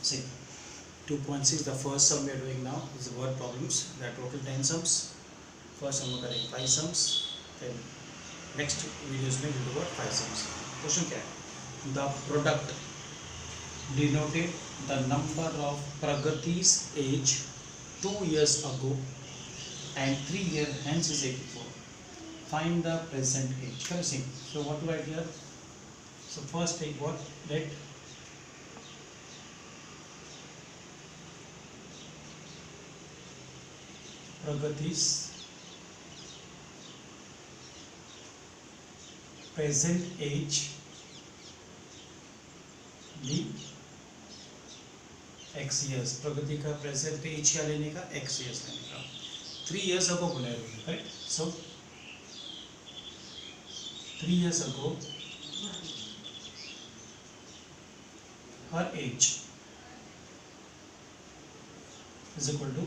See, 2.6 the first sum we are doing now is the word problems. There are total 10 sums. First sum we are करेंगे 5 sums. Then next videos में we'll do what 5 sums. Question क्या है? The product denoted the number of Pragati's age 2 years ago and 3 years hence is 84. Find the present age. See, so what to write here? So first take what? Let Pragati's present age be x years. प्रगति का present age क्या लेने का? x years लेने का. 3 years ago बोला है, right? So 3 years ago her age is equal to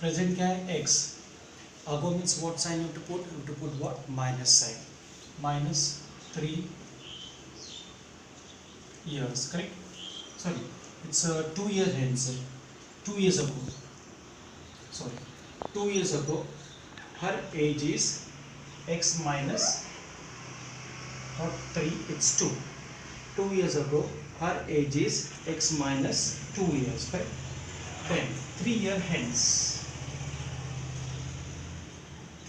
present क्या है? x. ago means what sign you have to put? You have to put what? Minus sign. Minus 3 years, correct? Sorry, it's 2 years hence. 2 years ago. Sorry, 2 years ago her age is x minus not 3, it's 2. 2 years ago her age is x minus 2 years, correct? Then 3 year hence.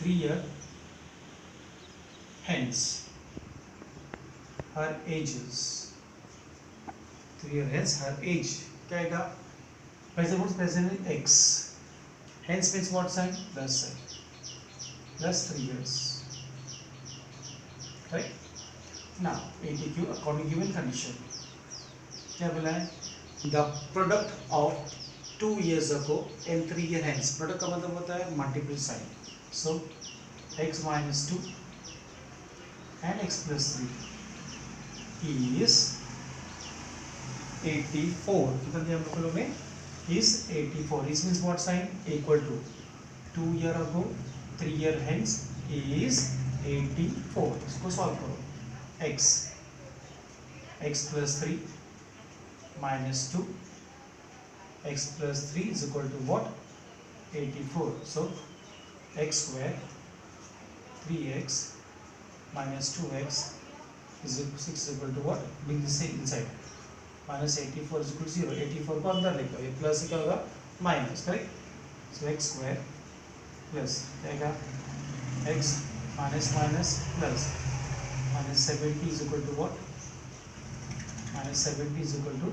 3 year hence her ages. 3 year hence her age क्या आएगा? Present what's present is x. Hence means what sign? Plus sign. Plus 3 years. Right? Now ATQ according to given condition. क्या बोला है? The product of 2 years ago and 3 year hence. Product का मतलब होता है multiple sign. So x minus 2 and x plus 3 is 84. कितना दिया हम लोगों ने? Is 84. This means what sign? Equal to 2 year ago 3 year hence is 84. इसको solve करो. x plus 3 minus 2 x plus 3 is equal to what? 84. So x square 3x minus 2x is equal to what? Bring this inside. Minus 84 is equal to 0. 84 को अंदर लेकर ये plus क्या होगा? Minus, correct? So x square plus क्या x minus minus plus minus 70 is equal to what? Minus 70 is equal to,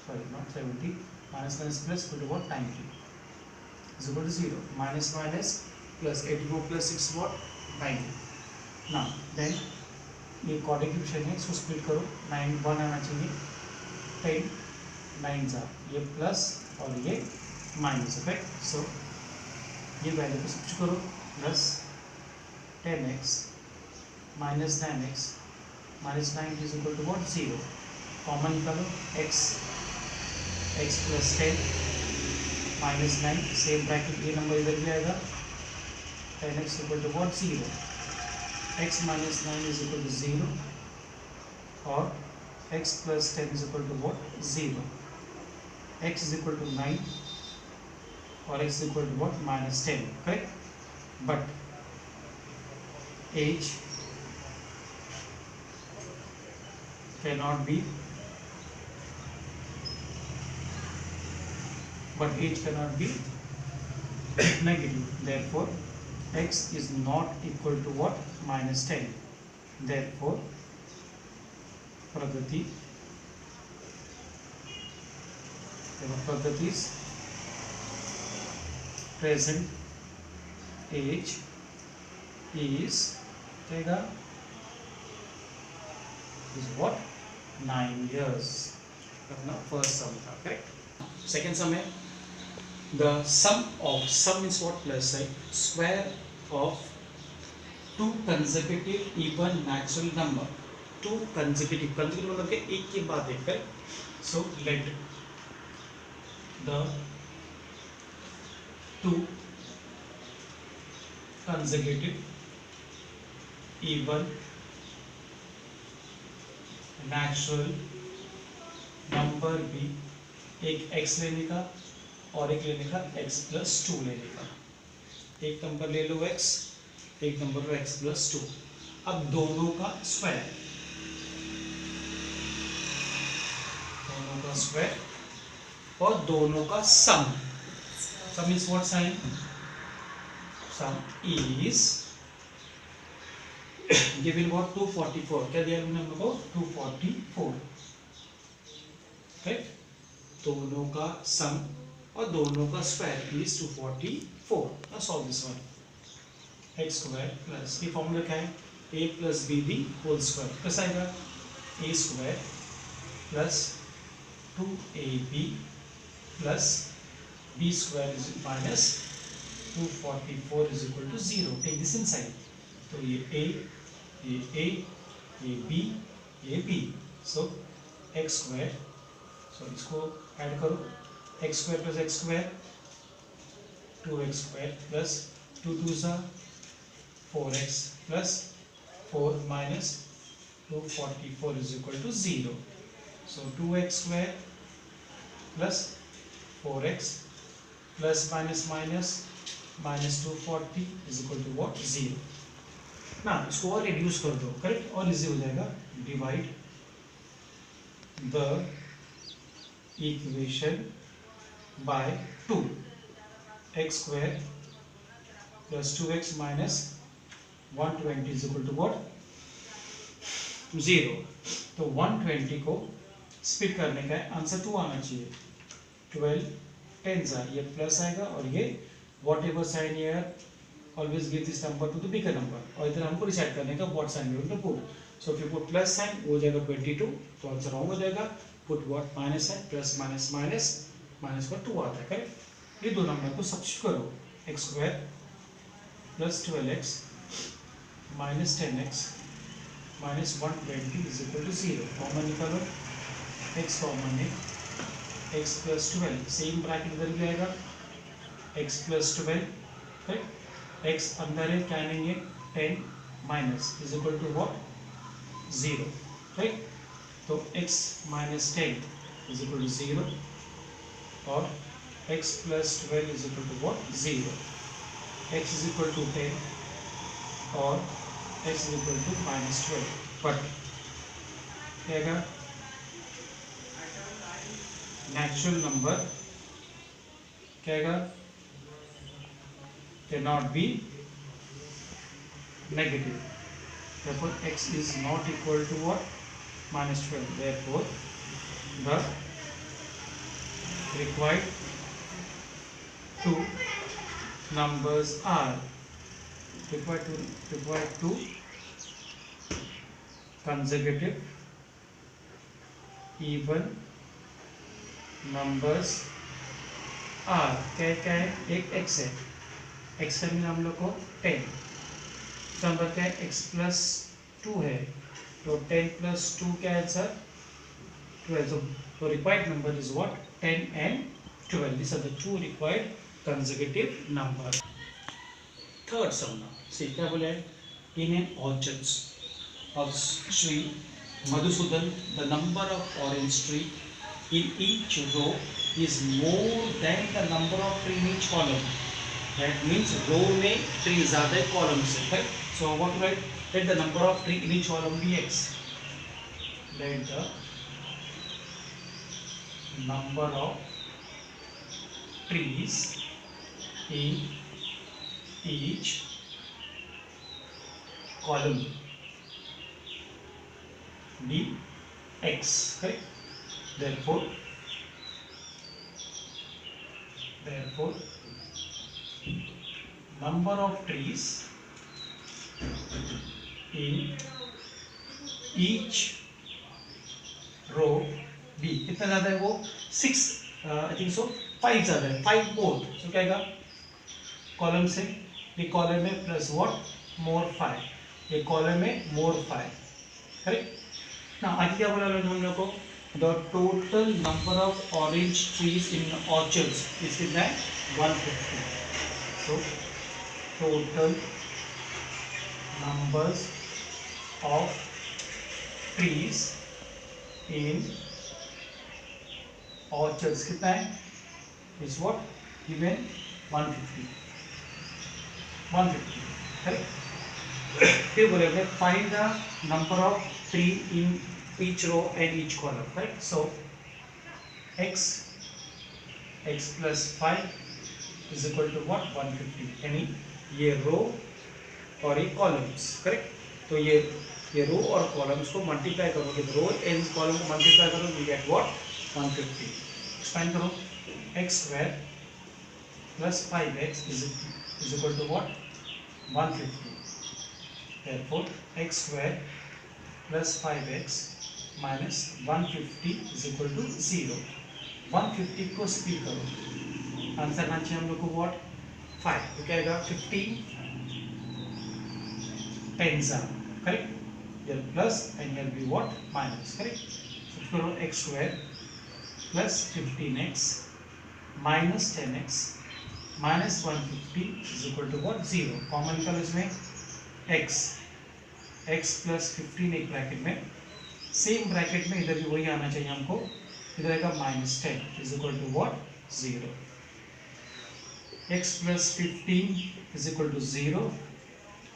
sorry, not 70, minus minus plus equal to what? 90 is equal to 0. Minus minus plus 84 plus 6 what? 90. Now then ये कॉर्डिक्यूशन है, इसको split करो. 9 1 आना चाहिए. 10 9 जा, ये plus और ये माइनस, राइट? सो ये वैल्यू को सब्स्टिट्यूट करो. Plus 10x minus 9x minus 9 is equal to what? 0. Common निकालो. x plus 10 minus 9 same bracket, ये नंबर इधर भी आएगा. 10x equal to what? 0. x minus 9 is equal to 0 और x plus 10 is equal to what? 0. x is equal to 9 और x is equal to what? Minus 10, correct? But age cannot be negative. Therefore x is not equal to what? Minus 10. Therefore Pragati's present age is what? 9 years. अपना first sum था, correct? Second sum है the sum means what? Plus sign. Square of 2 consecutive even natural number. 2 consecutive मतलब कि एक के बाद एक, correct? So let the 2 consecutive even natural number be एक x लेने का और एक लेने का x प्लस 2 लेने का। एक नंबर ले लो x, एक नंबर लो x प्लस 2। अब दोनों का स्क्वायर, दोनों का स्क्वायर और दोनों का sum. Sum is what sign? Sum is given what 244। क्या दिया हमने हम लोग को? 244। राइट, दोनों का सम और दोनों का square is 244। Now solve this one. X square plus, ये फॉर्मूला क्या है? A plus B the whole square. कैसा आएगा? ए स्क्वायर प्लस 2ab प्लस B square is minus 244 is equal to 0। Take this inside. तो ये a, ये b, ये b। So X square, so इसको ऐड करो, x square plus X square 2x square plus 2 2 सा 4x plus 4 minus 244 is equal to 0। So 2x square plus 4x plus minus minus minus 240 is equal to what? 0। ना इसको और reduce कर दो, correct, और easy हो जाएगा। Divide the equation by 2, x square plus 2x minus 120 is equal to what? 0। तो 120 को स्प्लिट करने का आंसर 2 आना चाहिए। 12 10s are, ये प्लस आएगा और ये whatever sign here always give this number to the bigger number. और इधर हमको डिसाइड करने का what sign we want to put. So if you put plus sign हो जाएगा 22, तो आंसर रॉन्ग हो जाएगा। Put what? Minus sign, plus minus minus minus का 2 आता है, करेक्ट। ये दो नंबर को सब्स्टिट्यूट करो। X square plus 12x minus 10x minus 120 is equal to 0। Common निकालो, x कॉमन है, x प्लस 12, सेम ब्रैकेट इधर भी आएगा, x प्लस 12, राइट। x अंदर है, क्या नहीं है, 10 minus is equal to what? 0, right. तो x minus 10 is equal to 0 और x plus 12 is equal to what? 0। x is equal to 10 और x is equal to minus 12। But क्या आएगा? नेचुरल नंबर क्या आएगा? cannot be negative. Therefore x is not equal to what? Minus 12. Therefore the required two numbers are required two consecutive even numbers are, क्या क्या है? एक x है, x का मीन हम लोग को 10, नंबर क्या है? x प्लस 2 है, तो 10 प्लस 2 क्या है आंसर? 12। तो required number is what? 10 and 12. These are the two required consecutive numbers. Third sum now. See क्या बोला है? In an orchard of Sri Madhusudan, the number of orange tree in each row is more than the number of tree in each column. That means row में tree ज़्यादा है column से, right? So what to write? Let the number of tree in each column be x. Let the number of trees in each column be x, right? Therefore number of trees in each row B कितना ज़्यादा है? वो 6 I think so 5 ज़्यादा है, 5 more। so क्या आएगा? Column से ये कॉलम में प्लस व्हाट? मोर 5, ये कॉलम में मोर 5, करेक्ट ना। आगे क्या बोला हम लोग को? The total number of orange trees in orchards is कितना है? 150। so total numbers of trees in orchards कितना है is what given 150 करेक्ट। फिर बोलेंगे find the number of tree in each row and each column, correct? So x plus 5 is equal to what 150 यानी ये रो और ये कॉलम्स, करेक्ट। तो ये रो और कॉलम्स को मल्टीप्लाई करोगे तो रो एंड कॉलम को मल्टीप्लाई करोगे यू गेट व्हाट 150। एक्सपेंड करो x square plus 5x is equal to what 150। therefore x square plus 5x minus 150 is equal to 0। 150 को स्प्लिट करो, आंसर आना चाहिए हम लोग को व्हाट 5। तो क्या आएगा 15 10s are correct, here plus and here be what minus, correct. तो करो x square plus 15x minus 10x minus 150 is equal to what 0। Common निकालो इसमें x plus 15 एक ब्रैकेट में, सेम ब्रैकेट में इधर भी वही आना चाहिए हमको, इधर आएगा minus 10 is equal to what 0। x plus 15 is equal to 0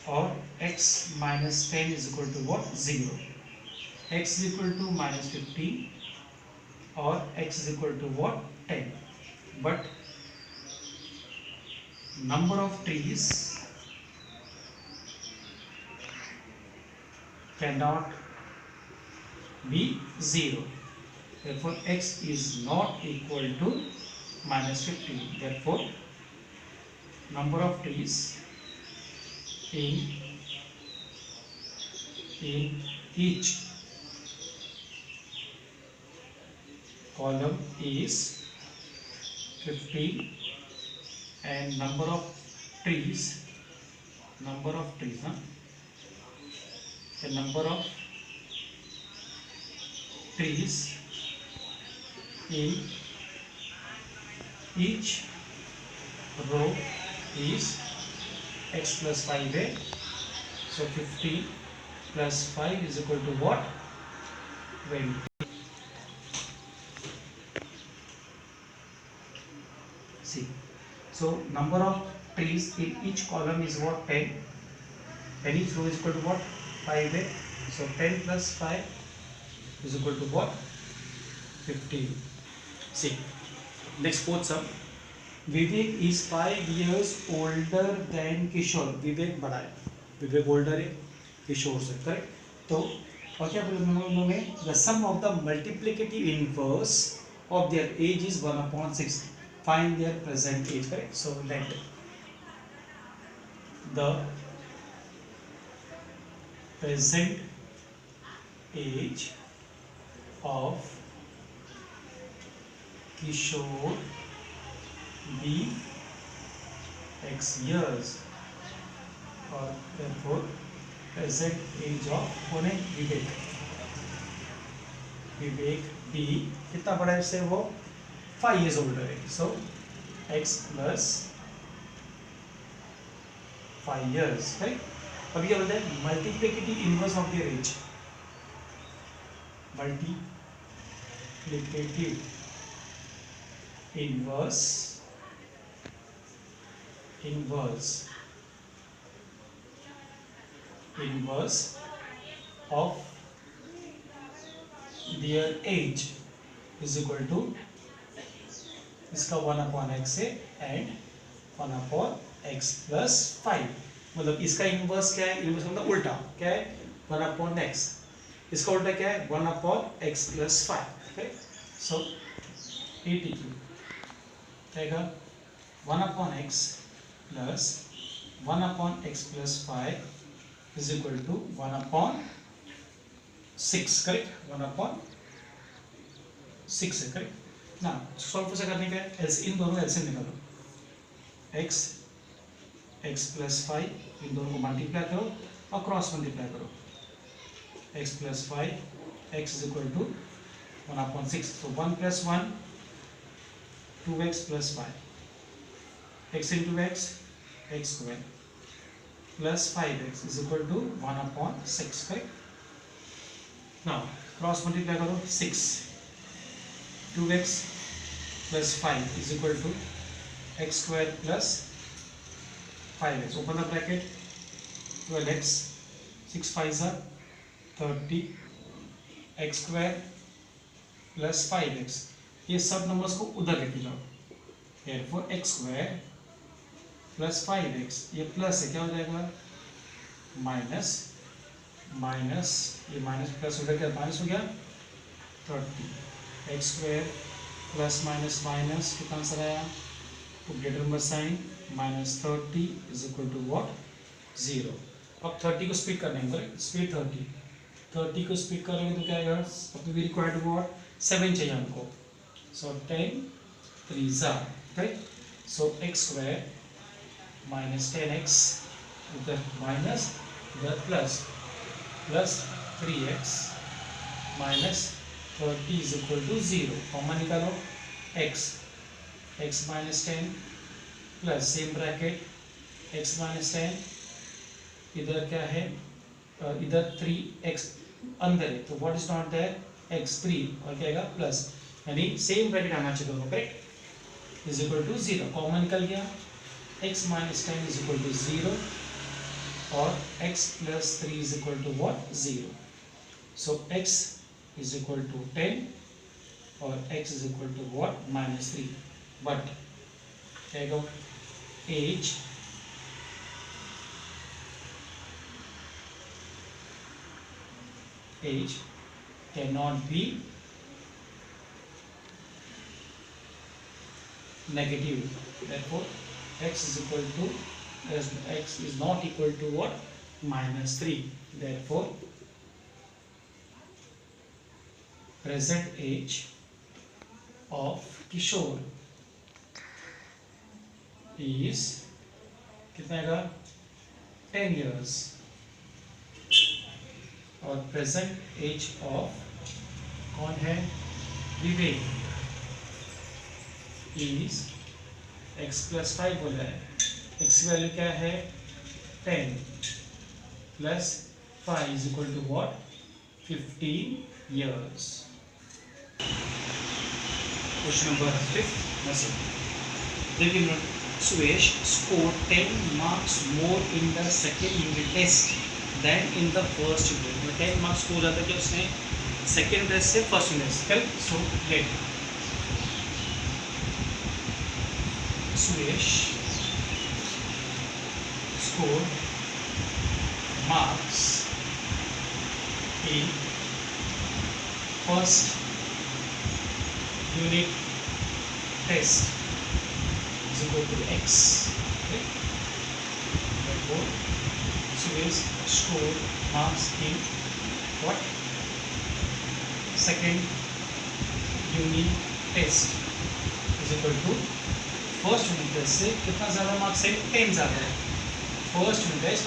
और x minus 10 is equal to what 0। x is equal to minus 15 और x is equal to what 10, but number of trees cannot be 0, therefore x is not equal to minus 15। therefore number of trees in each column is 15 and number of trees the number of trees in each row is x plus 5a, so 15 plus 5 is equal to what 20। see, so number of trees in each column is what 10 and each row is equal to what 5a, so 10 plus 5 is equal to what 15। see, next fourth sum, Vivek is 5 years older than Kishore। विवेक बड़ा है, विवेक older है किशोर से, correct. तो और क्या बोले उन्होंने the sum of the multiplicative inverse of their age is 1/6, find their present age, correct। so let the present age of Kishore be x years, और therefore present age of कौन है विवेक भी कितना बड़ा है इससे वो 5 years older है, so x plus 5 years, right. अभी क्या बोलते हैं multiplicative inverse of their age, multiplicative inverse of their age is equal to इसका 1/x है and 1/x plus 5, मतलब इसका इनवर्स क्या है, इनवर्स मतलब उल्टा क्या है 1/x, इसका उल्टा क्या है 1/x plus 5, so ATQ रहेगा 1/x plus 1/x plus 5 is equal to 1/6, correct 1/6 है, करेक्ट ना। सॉल्व कैसे करने का है, इन दोनों एलसीएम निकालो, x plus 5 इन दोनों को मल्टीप्लाई करो और क्रॉस मल्टीप्लाई करो, x plus 5 x is equal to 1/6, so 1 plus 1 2x plus 5, x into x square plus 5x is equal to 1/6, correct। now cross multiply करो 6 2x plus 5 is equal to x square plus 5x. Open the bracket. 12x 6 5s are 30 x square plus 5x. ये सब numbers को उधर लेके जाओ. Therefore x square plus 5x, ये plus है, क्या हो जाएगा माइनस माइनस, ये माइनस प्लस हो गया, माइनस हो गया 30 x square plus minus minus कितना आंसर आया तो greater number sign minus 30 is equal to what 0. अब 30 को स्प्लिट करने हैं, स्प्लिट 30 को स्प्लिट करेंगे तो क्या आएगा, अब वी रिक्वायर्ड व्हाट 7 चाहिए हमको. सो 10 3s are right. So x square minus 10x इधर माइनस इधर plus plus 3x minus 30 is equal to 0. Common निकालो x minus 10 plus same bracket x minus 10, इधर क्या है इधर 3x अंदर है तो what is not there x3 और क्या आएगा प्लस, यानी सेम ब्रैकेट आना चाहिए दोनों, करेक्ट, इज इक्वल टू 0. कॉमन निकल गया x minus 10 is equal to 0 और x plus 3 is equal to what 0. So x is equal to 10 और x is equal to what minus 3. But क्या आएगा age cannot be negative. Therefore x is equal to x is not equal to what minus 3. Therefore present age of Kishore is कितना आएगा 10 years और present as of कौन है विवेक is x plus 5 बोला है, x की वैल्यू क्या है 10 plus 5 is equal to what 15 years. Question number 5. देखिए Suresh scored 10 marks more in the second unit test than in the first unit. 10 marks score जाता है कि उसने सेकेंड टेस्ट से फर्स्ट टेस्ट. कल so let Suresh score marks in first unit test is equal to x. Okay? Therefore, Suresh scored marks in what second unit test is equal to first unit test से कितना ज़्यादा marks है 10 ज़्यादा है. First unit test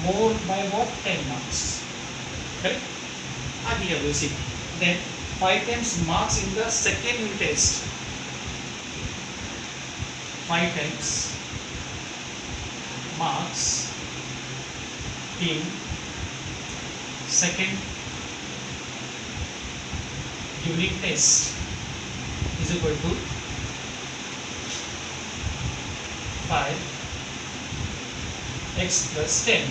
more by what 10 marks. Correct? आगे क्या बोले then 5 times marks in the second unit test. 5 times marks in second unit test is equal to 5x plus 10.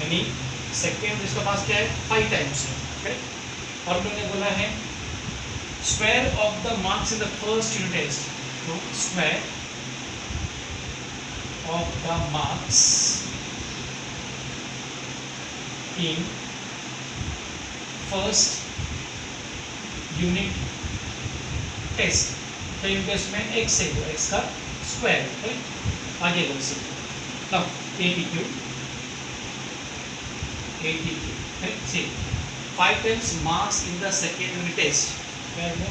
यानी सेकेंड इसके पास क्या है 5 टाइम्स है. और मैंने बोला है square of the marks in the first unit test. तो square of the marks in first unit test. तो यूनिट टेस्ट में x है तो x का स्क्वायर है. आगे बोल सकते now 82 right. See 5 times marks in the second unit test where है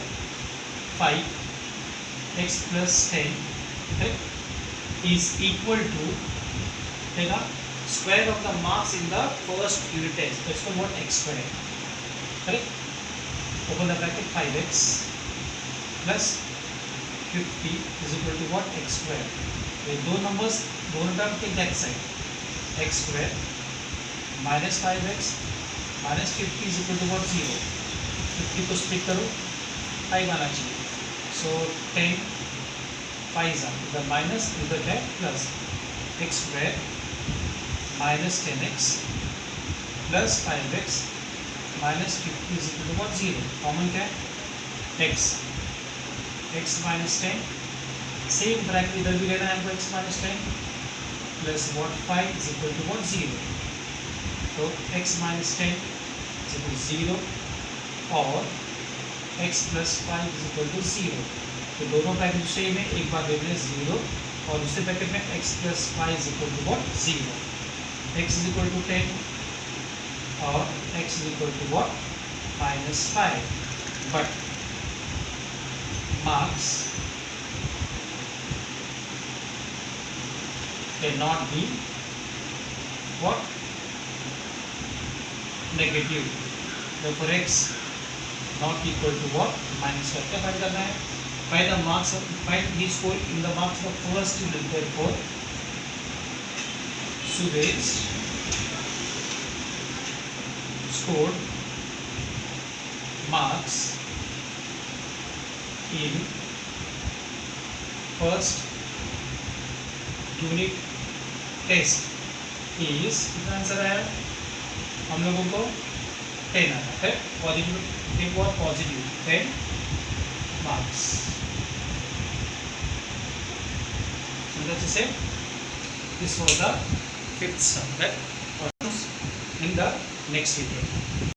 5x plus 10 right, is equal to देगा square of the marks in the first unit test. तो इसको what x square correct. Open the bracket 5x plus 50 is equal to what x square. ये दो numbers दोनों term के exact side x square minus 5x minus 50 is equal to what 0. 50 को split करो 5 आना चाहिए. So 10 5 the minus is the 10 plus x square minus 10x plus 5x minus 50 is equal to what? 0. Common क्या है? x minus 10 same bracket इधर भी लेना है हमको x minus 10 plus what 5 is equal to what? 0. तो x minus 10 is equal to 0 और x plus 5 is equal to 0. तो दोनों ब्रैकेट सेम है, एक बार ले लें 0 और दूसरे ब्रैकेट में x plus 5 is equal to what? 0. x is equal to 10 और x is equal to what? Minus 5. But marks cannot be what? Negative. Therefore x not equal to what? Minus 5. क्या find करना है? Find the marks of, find his score in the marks of first unit. Therefore Suresh scored marks in first unit test is कितना answer आया हम लोगों को 10 आया है पॉजिटिव एक और positive 10 marks. So let's say this was the fifth sum that in the next video.